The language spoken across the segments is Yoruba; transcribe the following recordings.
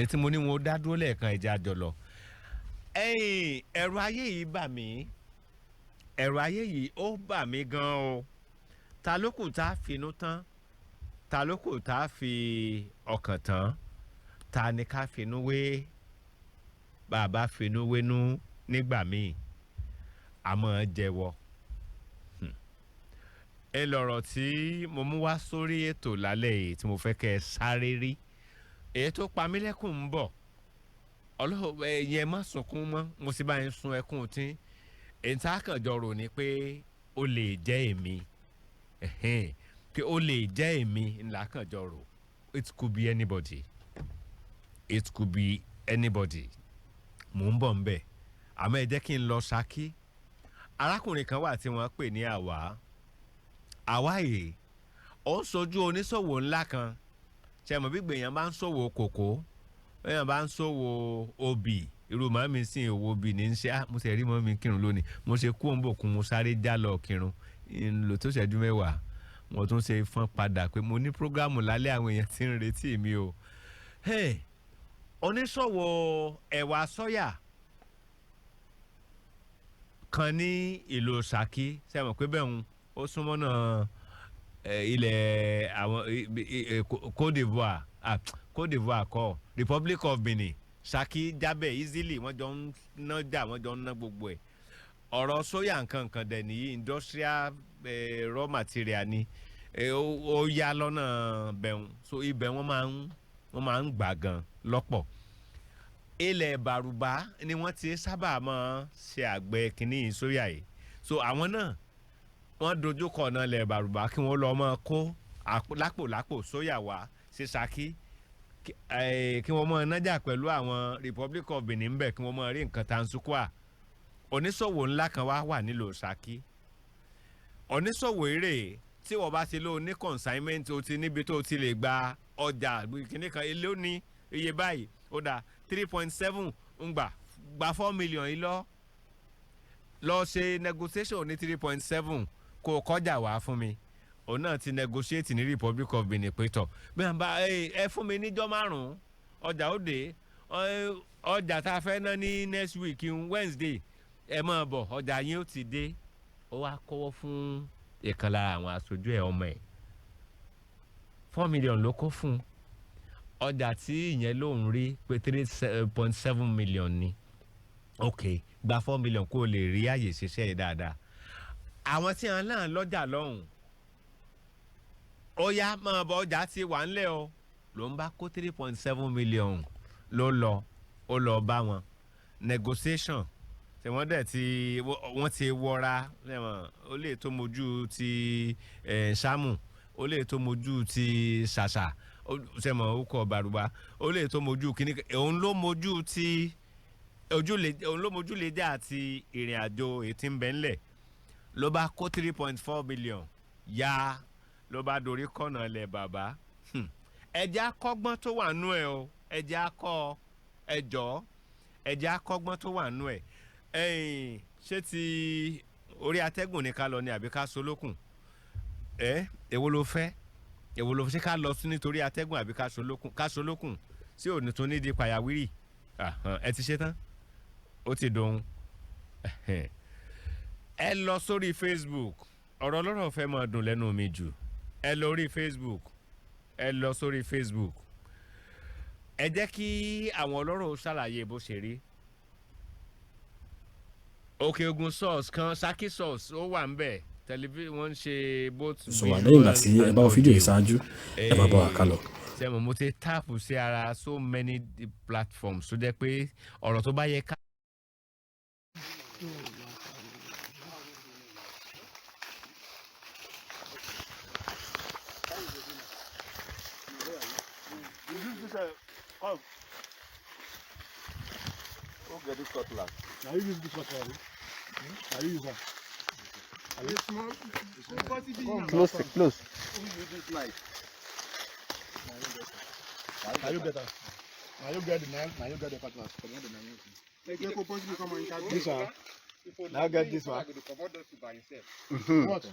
Ètí mo ní wọn ó dá dúró lẹ́ẹ̀kan ẹ̀jẹ̀ àjọ lọ. Ẹ̀rù ayé yìí bà mí. Ẹ̀rù ayé yìí ó bà mí gan o. Ta ló kù tá a finú tán? Ta ló kù tá a fi ọkàn tán? Ta ni ká finú wé? Bàbá finú wénú nígbà míì. Àmọ́ jẹ́wọ́. Ẹ lọ̀rọ̀ tí mo mú wá sórí ètò lálẹ́ yìí tí mo fẹ́ kẹ́ ẹ sáré rí. Èyí tó pa mí lẹ́kùn ń bọ̀. Ọlọ́run ẹ̀yẹn má sunkún mọ́. Mo sì bá yín sun ẹkún tí. Èyí tá a kàn jọ rò ní pé ó lè jẹ́ èmi. Pé ó lè jẹ́ èmi ńlá kàn jọ rò. It could be anybody. It could be anybody. Mò ń bọ̀ ń bẹ̀. Àmọ́ ẹ jẹ́ kí n lọ Ṣakí. Arákùnrin kan wà tí wọ́n pè ní Àwá. Àwá yìí ó ń sojú oníṣòwò ńlá kan. Ṣé mo bí gbèyàn bá ń ṣòwò kòkó, èèyàn bá ń ṣòwò obì, irú màá mi sìn òwò obì ní ṣe mo ṣe rí mọ́ mi kírun lónìí. Mo ṣe kú òǹbòkun mo sáré já lọ kírun. Lò tó ṣẹ́jú mẹ́wàá. Mo tún ṣe fọ́n padà pé mo ní prógámù lálẹ́ àwọn èèyàn tí ń retí mi o. Oníṣòwò ẹ̀wà sọ́yà kan ní ìlú Ṣakí. Ṣé mo pé bẹ́ẹ̀ ń ó súnmọ́ náà ilẹ̀ àwọn Côte d'Ivoire kọ́ Republic of Benin. Ṣakí jábẹ̀ easily wọ́n jọ ń nájà wọ́n jọ ń ná gbogbo ẹ̀. Ọ̀rọ̀ sóyà nǹkan dẹ̀ nìyí industrial raw material ni ó yá lọ́nà bẹ̀rùn so ibẹ̀ wọ́n máa ń gbà gan lọ́pọ̀. Ilẹ̀ Bàrùbá ni wọ́n ti sábà máa ṣe àgbẹ̀ kìíní sóyà yìí so àwọn náà wọ́n dojú kọ ọ̀nà ilẹ̀ Bàrùbá kí wọ́n lọ máa kó lápò sóyà wá sí Ṣakí kí wọ́n máa nájà pẹ̀lú àwọn Republic of Benin bẹ̀ kí wọ́n máa rí nǹkan tansukwa. Oníṣòwò ńlá kan wà nílùú Ṣakí. Oníṣòwò èrè tí wọ́n bá ti lò ní consignment o ti níbi tó ti lè gba ọjà kìíní kan ilé ó ní iye báyìí ó dà 3.7 ń gba 4 million yìí lọ ṣe negotiation ní 3.7 kó kọjá wá fún mi. Òun náà ti negotiate ní Republic of Benin pé tọ̀ bí wọ́n bá ẹ fún mi níjọ́ márùn-ún ọjà ó dé ọjà tá a fẹ́ ná ní next week Wednesday ẹ máa bọ̀ ọjà yín ó ti dé. Ó wá kọ́wọ́ fún ìkan lára àwọn aṣojú ẹ̀ ọmọ ẹ̀ 4 million ló kó fún ọjà tí ìyẹn lòún rí pé 3.7 million ni. Ok gba 4 million kó o lè rí àyè ṣiṣẹ́ yìí dáadáa. Àwọn tí wọn náà lọ́jà lọ́hùn ó yá máa bọ̀ ọjà tí wà ńlẹ̀ o ló ń bá kó 3.7 million ó lọ bá wọn negotiation tí wọ́n dẹ̀ wọ́n ti wọra ó lè tó mojú ti Ṣámù ó lè tó mojú ti Ṣàṣà sẹ́mọ̀ ó kọ Bàrùbá ó lè tó mojú kíní òun ló mojú ti òun ló mojú lè jà àti ìrìn àjò ètí ń bẹ ńlẹ̀ ló bá kó 3.4 million ya ló bá dorí kọ́nà lẹ̀ bàbá. Ẹjẹ́ akọ́gbọ́n tó wà nú ẹ̀ o ẹjẹ́ akọ́ ẹjọ́ ẹjẹ́ akọ́gbọ́n tó wà nú ẹ̀. Ṣé ti orí atẹ́gùn ni ká lọ ni àbí ká solókùn? Èwo ló fẹ́ ṣé ká lọ sí nítorí atẹ́gùn àbí ká solókùn sí òní tó ní di pàyàwírì? Ẹ ti ṣe tán ó ti dohun. Ẹ lọ sórí Facebook ọ̀rọ̀ ọlọ́rọ̀ fẹ́ máa dùn lẹ́nu mi jù. Ẹ lọ orí Facebook ẹ lọ sórí Facebook ẹ jẹ́ kí àwọn ọlọ́rọ̀ ṣàlàyé bó ṣe rí. Òkè Ògùn source kan Ṣakí source ó wà ń bẹ̀ tẹlifíṣàn wọ́n ń ṣe both. Sọ̀wọ́n lẹ́yìn ìgbà tí ẹ bá wọ fídíò yìí ṣáájú ẹ bá bọ̀ wá ká lọ. Ṣé mo ti táàpù sí ara so many platforms tó jẹ́ pé ọ̀rọ̀ tó bá yẹ ká. Get this cutlass. Now you use this cutlass. Now you use that. Are you small? Close. Use this knife. Now you get that. Now you get the knife. Now you get the cutlass. This one. Now get this one. What?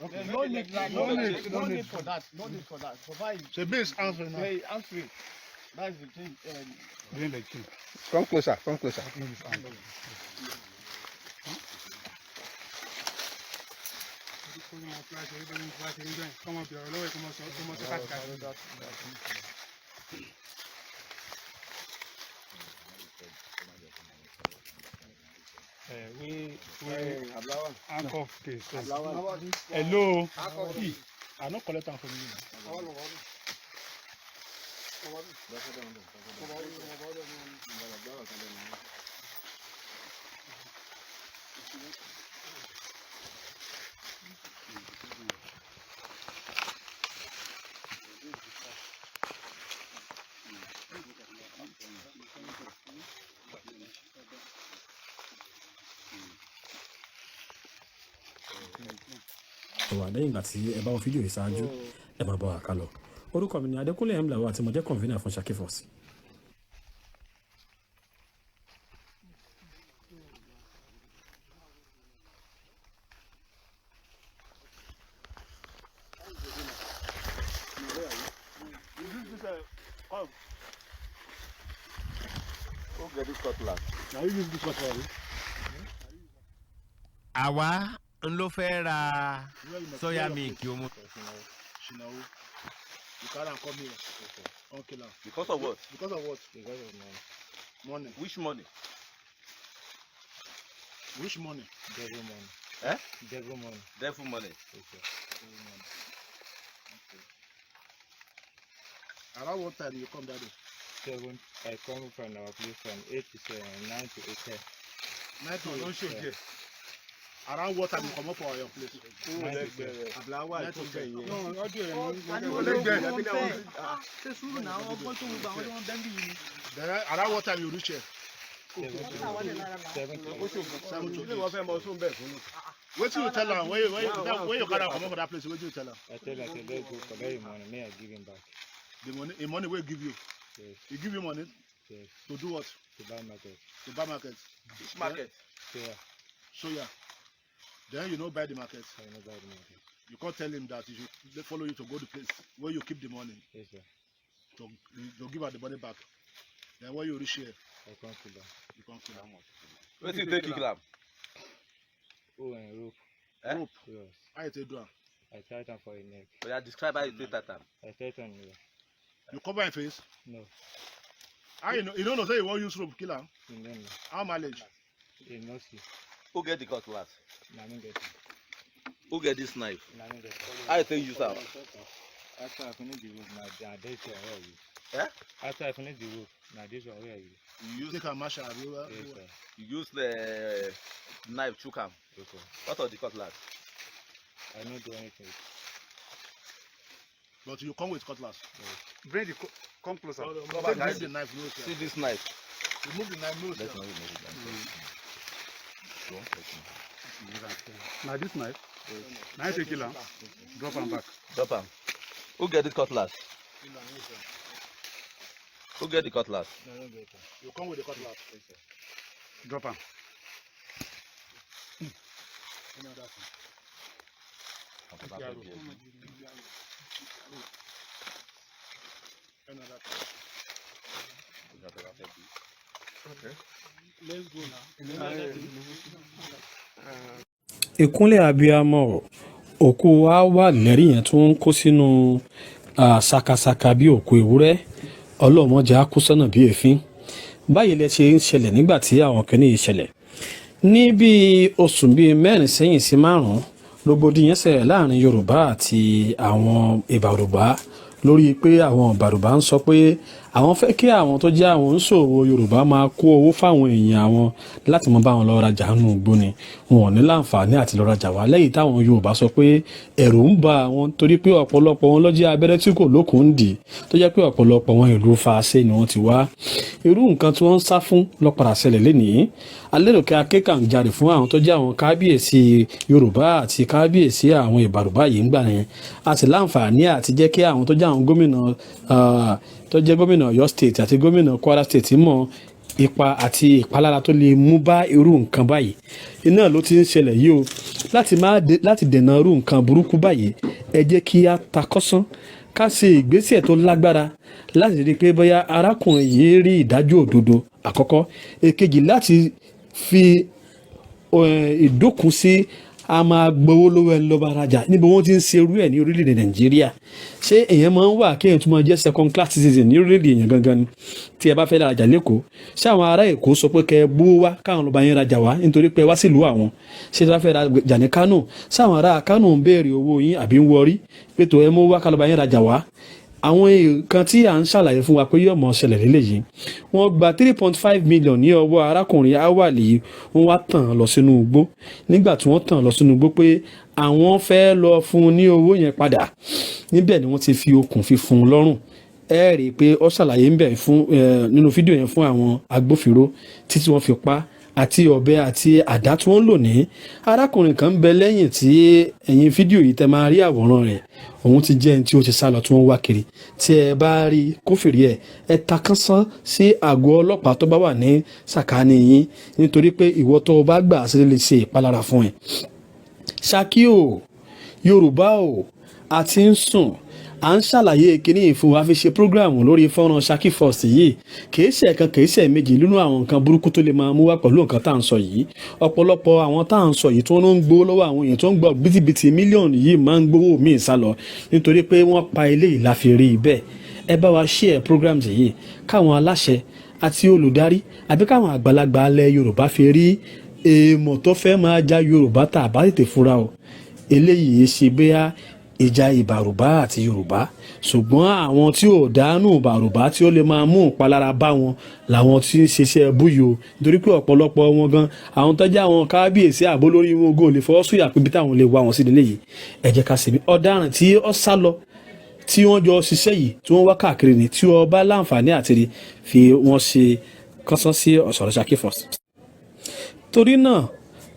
Okay. No need for that. No need for that. Provide. So base answering now. Hey, answering. That's the thing. Doing the thing. Come closer. Come closer. Come up here. We handcuff case. Hello. I no collect am from you. wà lẹ́yìn ìgbà tí ẹ bá wọn fídíò yìí ṣáájú ẹ máa bọ̀ àkàlọ orúkọ mi ni Adékúnlé Emlawo àti mo jẹ́ convener fún Ṣakí Force. Who get this cutlass? Now you use this cutlass. àwa ń ló fẹ́ ra soya milk o mu. You can't come here. Okay, now. Because of what? Because of what? Because of money. Which money? Which money? Devil money. Eh? Devil money. Devil money. Okay. Devil money. Okay. Around what time you come that day? 7. I come from our place from 8 to 7, 9 to 8. 9 to 8. Yeah. Around what time you come up for your place? 9 to 7. Ablawa I told you. No, I do it. Around what time you reach here? 7 to 7 to 8. What do you tell her? Where you gotta come up for that place? What do you tell her? I tell her, let's go collect your money. May I give him back? The money will give you. Yes. He give you money Yes. to do what? To buy market. To buy market. Which market? Yeah. Soya. Then you know buy the market. I know buy the market. You can't tell him that he should follow you to go to the place where you keep the money Yes, sir. to give her the money back. Then when you reach here, I come to buy. you can't kill her. Where do you take it, lamb? Oh, and rope. Eh? Rope. Yes. How you take do am? I tie it for a neck. But you describe how you take that time. I tie it on here. You cover your face. No. How you know? You don't know say you want use rope kill her. You don't know. How mileage? You know see. Who get the cutlass? Now I get it. Who get this knife? Now I get it. How you take use that? After I finish the rope, now this one where you. Eh? After I finish the rope, now this one where you. You use Take a marshal. Yes, sir. you use the knife chook am. Okay. What of the cutlass? I don't do anything. But you come with cutlass. Bring the come closer. Take the knife. No, See this knife. Remove the knife. No, Let's sir. not remove it. Now this knife. Now take it. Drop and back. Drop am. Who get the cutlass? Who get the cutlass? No, I don't get it. You come with the cutlass. Drop and. Ìkúnlẹ̀ abiyamọ òkú hawal lẹ́rí yẹn tó ń kó sínú ṣakaṣaka bí òkú ewúrẹ́ ọlọ́mọdé á kú sọ́nà bí èéfín báyìí lẹ ṣe ń ṣẹlẹ̀ nígbà tí àwọn kìíní yìí ṣẹlẹ̀ ní bíi oṣù bíi 4 sẹ́yìn sí 5 rògbòdìyàn ṣẹlẹ̀ láàrin Yorùbá àti àwọn ìbàrùbá lórí pé àwọn ìbàrùbá ń sọ pé àwọn fẹ́ kí àwọn tó jẹ́ àwọn oníṣòwò Yorùbá máa kó owó fáwọn èèyàn àwọn láti mọ bá wọn lọ rajà nínú igbó ni wọn ò ní láǹfààní àti lọ rajà wá lẹ́yìn táwọn Yorùbá sọ pé ẹ̀rù ń ba àwọn torí pé ọ̀pọ̀lọpọ̀ wọn ló jẹ́ abẹ́rẹ́ tí kò lókun ń dì tó jẹ́ pé ọ̀pọ̀lọpọ̀ wọn ìlú Fàṣẹ ni wọ́n ti wá irú nǹkan tí wọ́n ń sá fún ló padà ṣẹlẹ̀ lénìí aléròkè akékànjarè fún àwọn tó jẹ́ àwọn kábíyèsí Yorùbá àti kábíyèsí àwọn ìbàrùbá yìí ń gbà yẹn àti láǹfààní àti jẹ́ kí àwọn tó jẹ́ àwọn gómìnà tó jẹ́ gómìnà Ọ̀yọ́ state àti gómìnà Kwara state mọ̀ ipa àti ìpalára tó lè mú bá irú nǹkan báyìí iná ló ti ń ṣẹlẹ̀ yìí o láti dènà irú nǹkan burúkú báyìí ẹ jẹ́ kí a takọ́sán ká ṣe ìgbésẹ̀ tó lágbára láti rí i pé bóyá arákùnrin yìí rí ìdájọ́ òdodo àkọ́kọ́, èkejì láti fi ìdókun sí a máa gbowó lọ́wọ́ ẹni lọ́ba arajà níbi wọ́n ti ń ṣe irú ẹ̀ ní orílẹ̀-èdè Nàìjíríà. Ṣé èèyàn máa ń wà kéèyàn tún máa jẹ́ second class citizen ní orílẹ̀-èdè èèyàn gangan ni tí ẹ bá fẹ́ rajà lẹ́kọ̀ọ́? Ṣé àwọn ará Èkó sọ pé kẹ́ ẹ gbówó wá káwọn lọ́ba yẹn rajà wá nítorí pé wá sílùú àwọn? Ṣé tí wọ́n fẹ́ rajà ní Kánò, ṣé àwọn ará Kánò ń béèrè owó yín àbí ń wọrí pé tó ẹ mú wá ká lọ́ba yẹn rajà wá? Àwọn nǹkan tí à ń ṣàlàyé fún wa pé yóò mọ̀ ṣẹlẹ̀ lélẹ́yìí, wọ́n gba 3.5 million ní ọwọ́ arákùnrin hawal yìí, wọ́n wá tàn án lọ sínú igbó. Nígbà tí wọ́n tàn án lọ sínú igbó pé àwọn fẹ́ lọ fún un ní owó yẹn padà, níbẹ̀ ni wọ́n ti fi okùn fi fún un lọ́rùn. Ẹ rí i pé ó ṣàlàyé ń bẹ̀ fún nínú fídíò yẹn fún àwọn agbófinró títí wọ́n fi pa àti ọ̀bẹ àti àdá tí wọ́n lò ní. Arákùnrin kan ń bẹ lẹ́yìn tí ẹ̀yìn fídíò yìí tẹ máa rí àwòrán rẹ̀, òun ti jẹ́ ẹni tí ó ti sá lọ tí wọ́n wá kiri. Tí ẹ bá rí kófìrí ẹ ta kánsán sí àgọ́ ọlọ́pàá tó bá wà ní sàkání yín nítorí pé ìwọ tó o bá gbà sí lè ṣe ìpalára fún ẹ. Ṣakí o, Yorùbá o, a ti ń sùn. À ń ṣàlàyé kíní fún wa fi ṣe prógráàmù lórí fọ́nrán Ṣakí First yìí. Kìí ṣe ẹ̀kan kìí ṣe méjì nínú àwọn nǹkan burúkú tó lè máa mú wá pẹ̀lú nǹkan tá à ń sọ yìí. Ọ̀pọ̀lọpọ̀ àwọn tá à ń sọ yìí tí wọ́n ń gbowó lọ́wọ́ àwọn èèyàn tó ń gbọ́ bìtìbìtì mílíọ̀nù yìí máa ń gbowó míì sá lọ nítorí pé wọ́n pa eléyìí la fi rí i bẹ́ẹ̀. Ẹ bá wa share programs yìí káwọn aláṣẹ àti olùdarí àbí káwọn àgbàlagbà alẹ́ Yorùbá fi rí èèmọ̀ tó fẹ́ máa já Yorùbá tà bá tètè fura o. Eléyìí ṣe bẹ́ẹ̀ ìjà ìbàrùbá àti Yorùbá, ṣùgbọ́n àwọn tí ò dánú ìbàrùbá tí ó lè máa mú ìpalára bá wọn làwọn tí ń ṣiṣẹ́ búyò nítorí pé ọ̀pọ̀lọpọ̀ wọn gan àwọn tọ́jú àwọn kábíyèsí àbó lórí wọn gò lè fọwọ́ sóyà pé bí táwọn lè wá wọn sí nílé yìí. Ẹ jẹ́ ká ṣèbí ọ̀daràn tí ó sá lọ tí wọ́n jọ ṣiṣẹ́ yìí tí wọ́n wá káàkiri ni tí wọ́n bá láǹfààní àti fi wọ́n ṣe kọ́sán sí ọ̀sọ̀rọ̀ Ṣakí First. Torí náà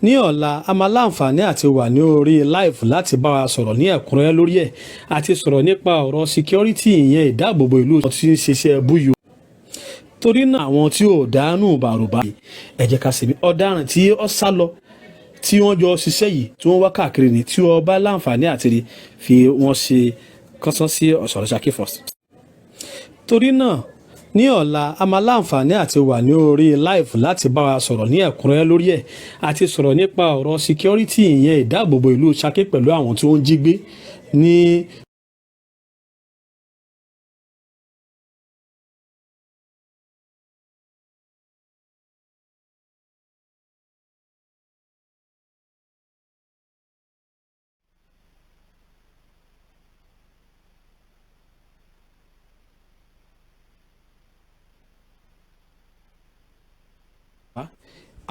ní ọ̀la a máa láǹfààní àti wà ní orí live láti bá wa sọ̀rọ̀ ní ẹ̀kúnrẹ́rẹ́ lórí ẹ̀ àti sọ̀rọ̀ nípa ọ̀rọ̀ security ìyẹn ìdáàbòbò ìlú tí ń ṣiṣẹ́ búyò. Torí náà àwọn tí ò dánú bàrùbá ẹ jẹ́ ká ṣèbí ọ̀daràn tí ó sá lọ tí wọ́n jọ ṣiṣẹ́ yìí tí wọ́n wá káàkiri ni tí wọ́n bá láǹfààní àti fi wọ́n ṣe kọ́sán sí ọ̀sọ̀rọ̀ Ṣakí First. Torí náà ní ọ̀la a máa láǹfààní àti wà ní orí live láti bá wa sọ̀rọ̀ ní ẹ̀kúnrẹ́rẹ́ lórí ẹ̀ àti sọ̀rọ̀ nípa ọ̀rọ̀ security ìyẹn ìdáàbòbò ìlú Ṣakí pẹ̀lú àwọn tí wọ́n ń jí gbé ní.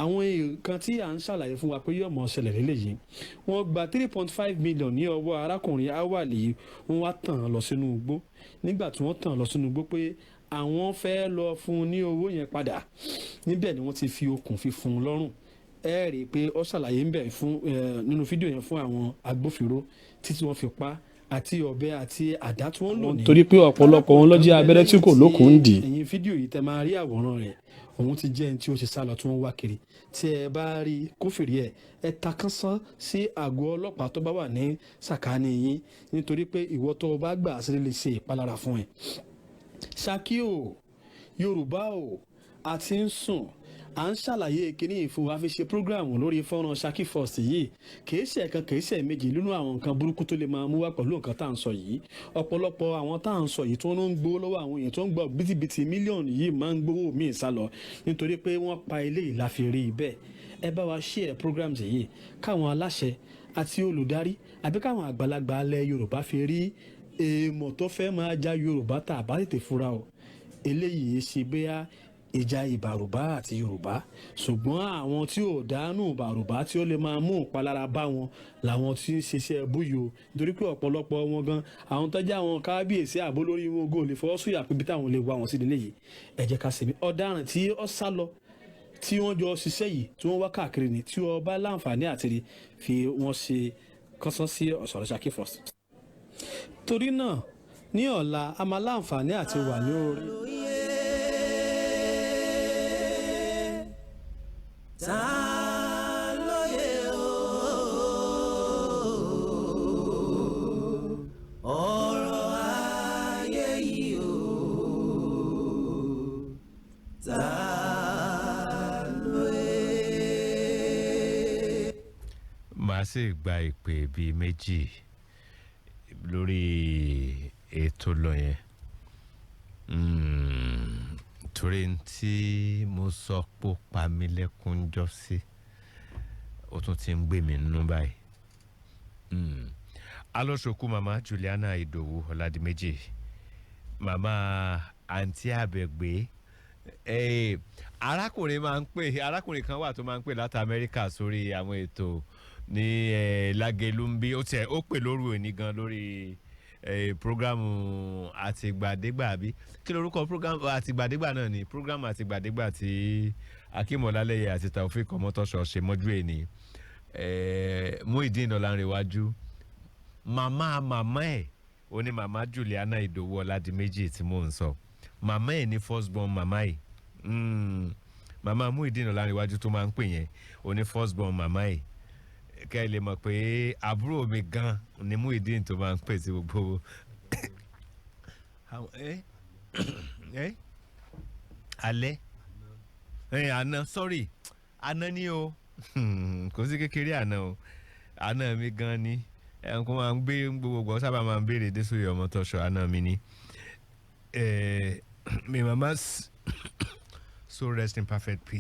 Àwọn nǹkan tí à ń ṣàlàyé fún wa pé yóò mọ̀ ṣẹlẹ̀ lélẹ́yìí, wọ́n gba 3.5 million ní ọwọ́ arákùnrin hawal yìí, wọ́n wá tàn án lọ sínú igbó. Nígbà tí wọ́n tàn án lọ sínú igbó pé àwọn fẹ́ lọ fún un ní owó yẹn padà, níbẹ̀ ni wọ́n ti fi okùn fi fún un lọ́rùn. Ẹ rí i pé ó ṣàlàyé ń bẹ̀ fún nínú fídíò yẹn fún àwọn agbófinró títí wọ́n fi pa àti ọ̀bẹ àti àdá tí wọ́n lò ní. Torí pé ọ̀pọ̀lọpọ̀ wọn ló jẹ́ abẹ́rẹ́ tí kò lókun ń dì. Ẹ̀yìn fídíò yìí tẹ máa rí àwòrán rẹ̀, òun ti jẹ́ ẹni tí ó ti sá lọ tí wọ́n wá kiri. Tí ẹ bá rí kófìrí ẹ ta kánsán sí àgọ́ ọlọ́pàá tó bá wà ní sàkání yín nítorí pé ìwọ tó o bá gbà sí lè ṣe ìpalára fún ẹ. Ṣakí o, Yorùbá o, a ti ń sùn. À ń ṣàlàyé kíní fún wa fi ṣe prógráàmù lórí fọ́nrán Ṣakí First yìí. Kìí ṣe ẹ̀kan kìí ṣe méjì nínú àwọn nǹkan burúkú tó lè máa mú wá pẹ̀lú nǹkan tá à ń sọ yìí. Ọ̀pọ̀lọpọ̀ àwọn tá à ń sọ yìí tí wọ́n ń gbowó lọ́wọ́ àwọn èèyàn tó ń gbọ́ bìtìbìtì mílíọ̀nù yìí máa ń gbowó míì sá lọ nítorí pé wọ́n pa eléyìí la fi rí i bẹ́ẹ̀. Ẹ bá wa share programs yìí káwọn aláṣẹ àti olùdarí àbí káwọn àgbàlagbà alẹ́ Yorùbá fi rí èèmọ̀ tó fẹ́ máa já Yorùbá tà bá tètè fura o. Eléyìí ṣe bẹ́ẹ̀ ìjà ìbàrùbá àti Yorùbá, ṣùgbọ́n àwọn tí ò dánú ìbàrùbá tí ó lè máa mú ìpalára bá wọn làwọn tí ń ṣiṣẹ́ búyò nítorí pé ọ̀pọ̀lọpọ̀ wọn gan àwọn tọ́jú àwọn kábíyèsí àbó lórí wọn gò lè fọwọ́ sóyà pé bí táwọn lè wá wọn sí nílé yìí. Ẹ jẹ́ ká ṣèbí ọ̀daràn tí ó sá lọ tí wọ́n jọ ṣiṣẹ́ yìí tí wọ́n wá káàkiri ni tí wọ́n bá láǹfààní àti fi wọ́n ṣe kọ́sán sí ọ̀sọ̀rọ̀ Ṣakí First. Torí náà ní ọ̀la a máa láǹfààní àti wà ní orí. Ta lóye o, ọ̀rọ̀ màá sì gba ìpè bíi méjì lórí ètò lọ yẹn. Torí tí mo sọ pé ó pa mí lẹ́kún jọ sí ó tún ti ń gbé mi nínú báyìí. Alóṣokú màmá Juliana Ìdòwú Ọládìméjì, màmá àǹtí Àbẹ̀gbé. Arákùnrin kan wà tó máa ń pè láti Amẹ́ríkà sórí àwọn ètò ní Lágelúmbí. Ó pè lóru òní gan lórí programu àtìgbàdégbà àbí kí lorúkọ programu àtìgbàdégbà náà ni programu àtìgbàdégbà tí Akeem Ọlálẹ́yẹ àti Taofeek Ọmọ́tọ́ṣọ̀ ṣe mọ́jú èní. Muyideen Ọlánrewájú màmá ẹ̀ ó ní màmá Juliana Ìdòwú Ọládìméjì tí mò ń sọ. Màmá ẹ̀ ní first born màmá ẹ̀. Màmá Muyideen Ọlánrewájú tó máa ń pè yẹn ó ní first born màmá ẹ̀. Kẹ́ ẹ lè mọ̀ pé àbúrò mi gan ni Muyideen tó máa ń pè sí gbogbo alẹ́ àná sorry àná ni o kò sí kékeré àná o àná mi gan ni ẹnìkan máa ń gbé gbogbo sábà máa ń béèrè Désòyè Ọmọ́tọ́ṣọ̀ àná mi ni. May mama so rest in perfect peace.